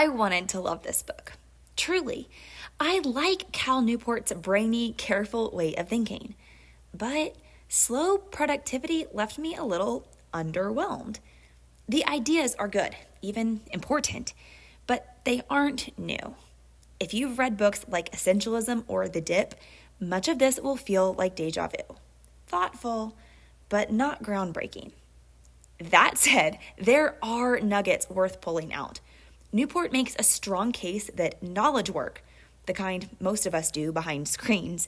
I wanted to love this book. Truly, I like Cal Newport's brainy, careful way of thinking. But slow productivity left me a little underwhelmed. The ideas are good, even important, but they aren't new. If you've read books like Essentialism or The Dip, much of this will feel like deja vu. Thoughtful, but not groundbreaking. That said, there are nuggets worth pulling out. Newport makes a strong case that knowledge work, the kind most of us do behind screens,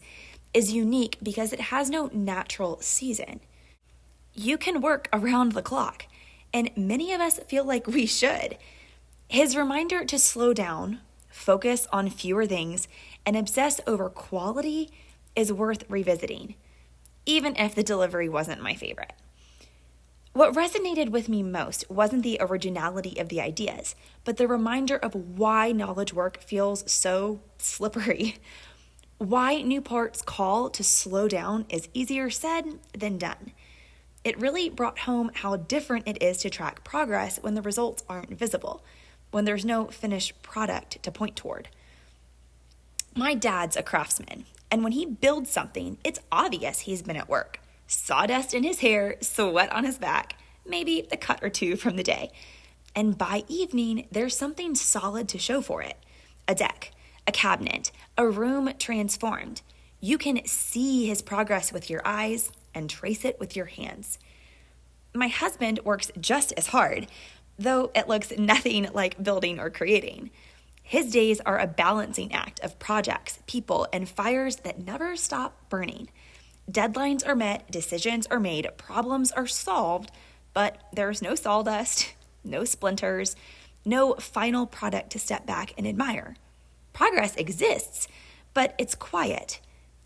is unique because it has no natural season. You can work around the clock, and many of us feel like we should. His reminder to slow down, focus on fewer things, and obsess over quality is worth revisiting, even if the delivery wasn't my favorite. What resonated with me most wasn't the originality of the ideas, but the reminder of why knowledge work feels so slippery. Why Newport's call to slow down is easier said than done. It really brought home how different it is to track progress when the results aren't visible, when there's no finished product to point toward. My dad's a craftsman, and when he builds something, it's obvious he's been at work. Sawdust in his hair, sweat on his back, maybe a cut or two from the day. And by evening, there's something solid to show for it. A deck, a cabinet, a room transformed. You can see his progress with your eyes and trace it with your hands. My husband works just as hard, though it looks nothing like building or creating. His days are a balancing act of projects, people, and fires that never stop burning. Deadlines are met, decisions are made, problems are solved, but there's no sawdust, no splinters, no final product to step back and admire. Progress exists, but it's quiet,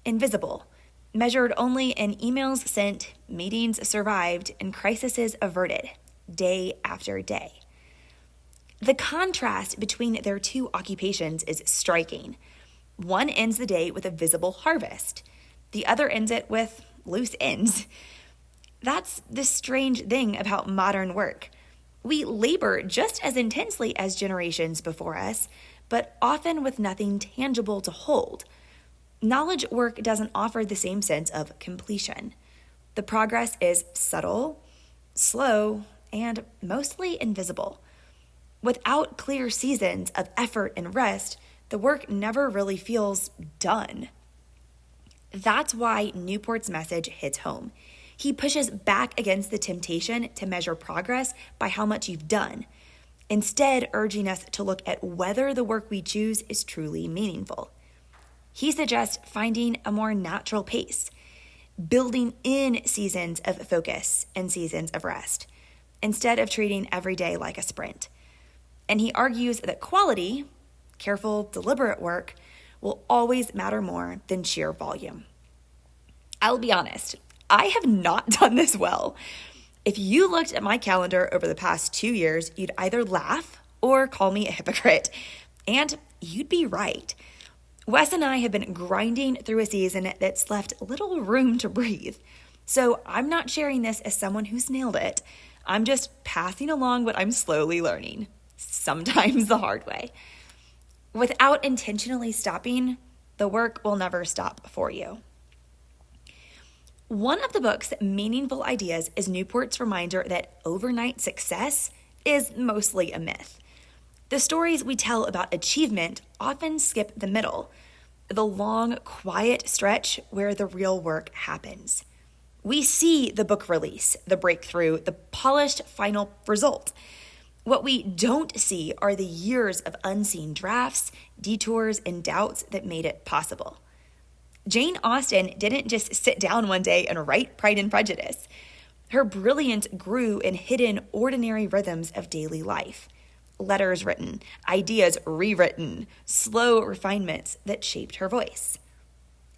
invisible, measured only in emails sent, meetings survived, and crises averted, day after day. The contrast between their two occupations is striking. One ends the day with a visible harvest. The other ends it with loose ends. That's the strange thing about modern work. We labor just as intensely as generations before us, but often with nothing tangible to hold. Knowledge work doesn't offer the same sense of completion. The progress is subtle, slow, and mostly invisible. Without clear seasons of effort and rest, the work never really feels done. That's why Newport's message hits home. He pushes back against the temptation to measure progress by how much you've done, instead urging us to look at whether the work we choose is truly meaningful. He suggests finding a more natural pace, building in seasons of focus and seasons of rest, instead of treating every day like a sprint. And he argues that quality, careful, deliberate work, will always matter more than sheer volume. I'll be honest, I have not done this well. If you looked at my calendar over the past 2 years, you'd either laugh or call me a hypocrite. And you'd be right. Wes and I have been grinding through a season that's left little room to breathe. So I'm not sharing this as someone who's nailed it. I'm just passing along what I'm slowly learning, sometimes the hard way. Without intentionally stopping, the work will never stop for you. One of the book's meaningful ideas is Newport's reminder that overnight success is mostly a myth. The stories we tell about achievement often skip the middle, the long, quiet stretch where the real work happens. We see the book release, the breakthrough, the polished final result. What we don't see are the years of unseen drafts, detours, and doubts that made it possible. Jane Austen didn't just sit down one day and write Pride and Prejudice. Her brilliance grew in hidden, ordinary rhythms of daily life. Letters written, ideas rewritten, slow refinements that shaped her voice.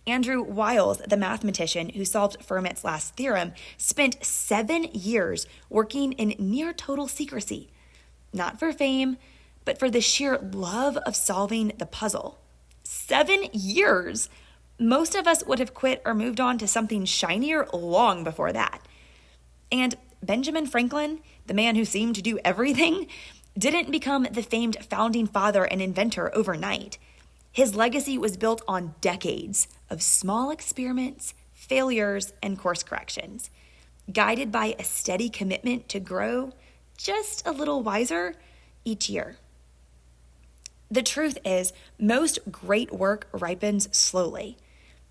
Andrew Wiles, the mathematician who solved Fermat's last theorem, spent 7 years working in near total secrecy, not for fame, but for the sheer love of solving the puzzle. 7 years! Most of us would have quit or moved on to something shinier long before that. And Benjamin Franklin, the man who seemed to do everything, didn't become the famed founding father and inventor overnight. His legacy was built on decades of small experiments, failures, and course corrections, guided by a steady commitment to grow just a little wiser each year. The truth is, most great work ripens slowly.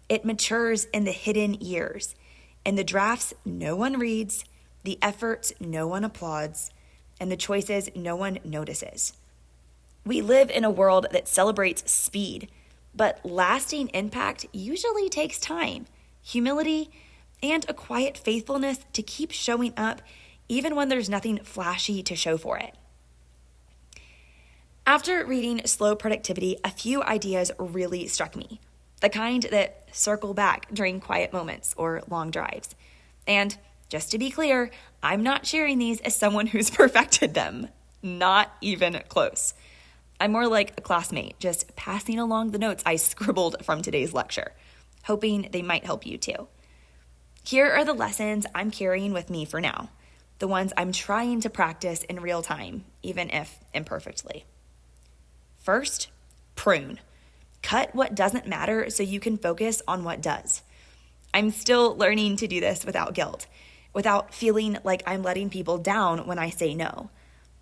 It matures in the hidden years, in the drafts no one reads, the efforts no one applauds, and the choices no one notices. We live in a world that celebrates speed, but lasting impact usually takes time, humility, and a quiet faithfulness to keep showing up even when there's nothing flashy to show for it. After reading Slow Productivity, a few ideas really struck me, the kind that circle back during quiet moments or long drives. And just to be clear, I'm not sharing these as someone who's perfected them. Not even close. I'm more like a classmate, just passing along the notes I scribbled from today's lecture, hoping they might help you too. Here are the lessons I'm carrying with me for now, the ones I'm trying to practice in real time, even if imperfectly. First, prune. Cut what doesn't matter so you can focus on what does. I'm still learning to do this without guilt, without feeling like I'm letting people down when I say no.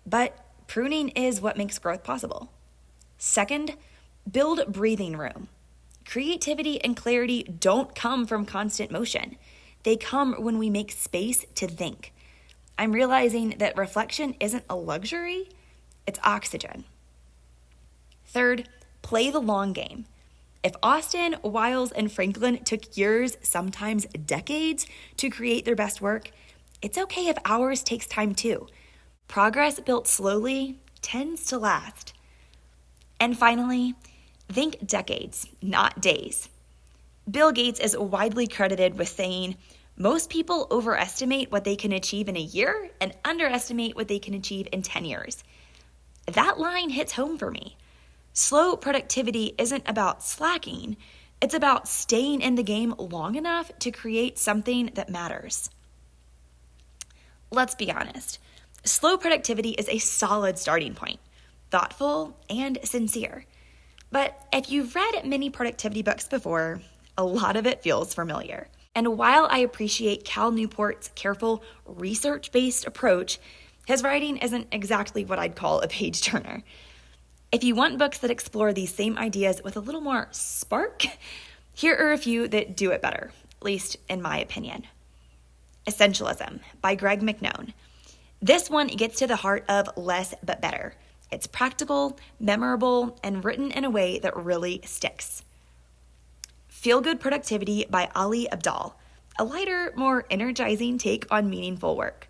But pruning is what makes growth possible. Second, build breathing room. Creativity and clarity don't come from constant motion. They come when we make space to think. I'm realizing that reflection isn't a luxury, it's oxygen. Third, play the long game. If Austin, Wiles, and Franklin took years, sometimes decades, to create their best work, it's okay if ours takes time too. Progress built slowly tends to last. And finally, think decades, not days. Bill Gates is widely credited with saying, most people overestimate what they can achieve in a year and underestimate what they can achieve in 10 years. That line hits home for me. Slow productivity isn't about slacking, it's about staying in the game long enough to create something that matters. Let's be honest, slow productivity is a solid starting point, thoughtful and sincere. But if you've read many productivity books before, a lot of it feels familiar. And while I appreciate Cal Newport's careful, research-based approach, his writing isn't exactly what I'd call a page turner. If you want books that explore these same ideas with a little more spark, here are a few that do it better, at least in my opinion. Essentialism by Greg McKeown. This one gets to the heart of less but better. It's practical, memorable, and written in a way that really sticks. Feel Good Productivity by Ali Abdaal, a lighter, more energizing take on meaningful work.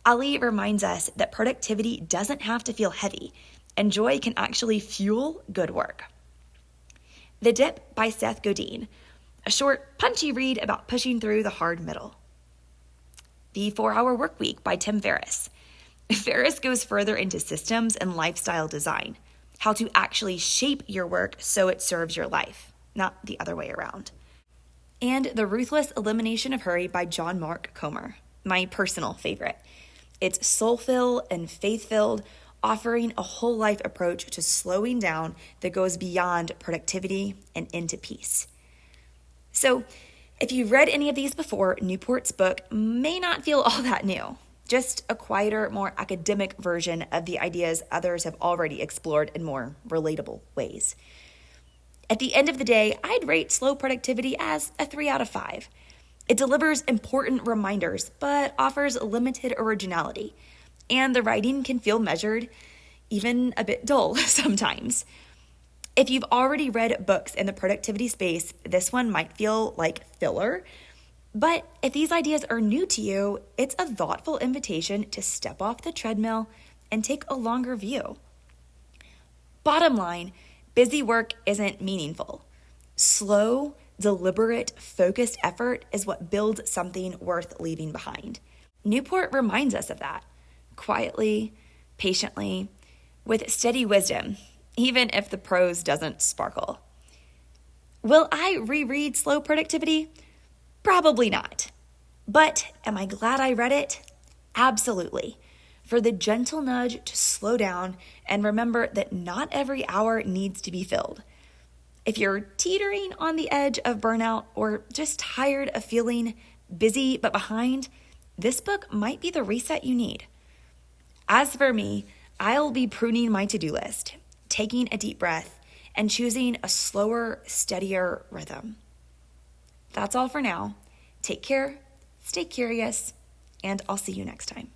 Ali reminds us that productivity doesn't have to feel heavy, and joy can actually fuel good work. The Dip by Seth Godin, a short, punchy read about pushing through the hard middle. The 4-Hour Workweek by Tim Ferriss. Ferriss goes further into systems and lifestyle design, how to actually shape your work so it serves your life, not the other way around. And The Ruthless Elimination of Hurry by John Mark Comer, my personal favorite. It's soulful and faith-filled, offering a whole life approach to slowing down that goes beyond productivity and into peace. So, if you've read any of these before, Newport's book may not feel all that new, just a quieter, more academic version of the ideas others have already explored in more relatable ways. At the end of the day, I'd rate Slow Productivity as a 3 out of 5. It delivers important reminders, but offers limited originality. And the writing can feel measured, even a bit dull sometimes. If you've already read books in the productivity space, this one might feel like filler. But if these ideas are new to you, it's a thoughtful invitation to step off the treadmill and take a longer view. Bottom line, busy work isn't meaningful. Slow, deliberate, focused effort is what builds something worth leaving behind. Newport reminds us of that. Quietly, patiently, with steady wisdom, even if the prose doesn't sparkle. Will I reread Slow Productivity? Probably not. But am I glad I read it? Absolutely. for the gentle nudge to slow down and remember that not every hour needs to be filled. If you're teetering on the edge of burnout or just tired of feeling busy but behind, this book might be the reset you need. As for me, I'll be pruning my to-do list, taking a deep breath, and choosing a slower, steadier rhythm. That's all for now. Take care, stay curious, and I'll see you next time.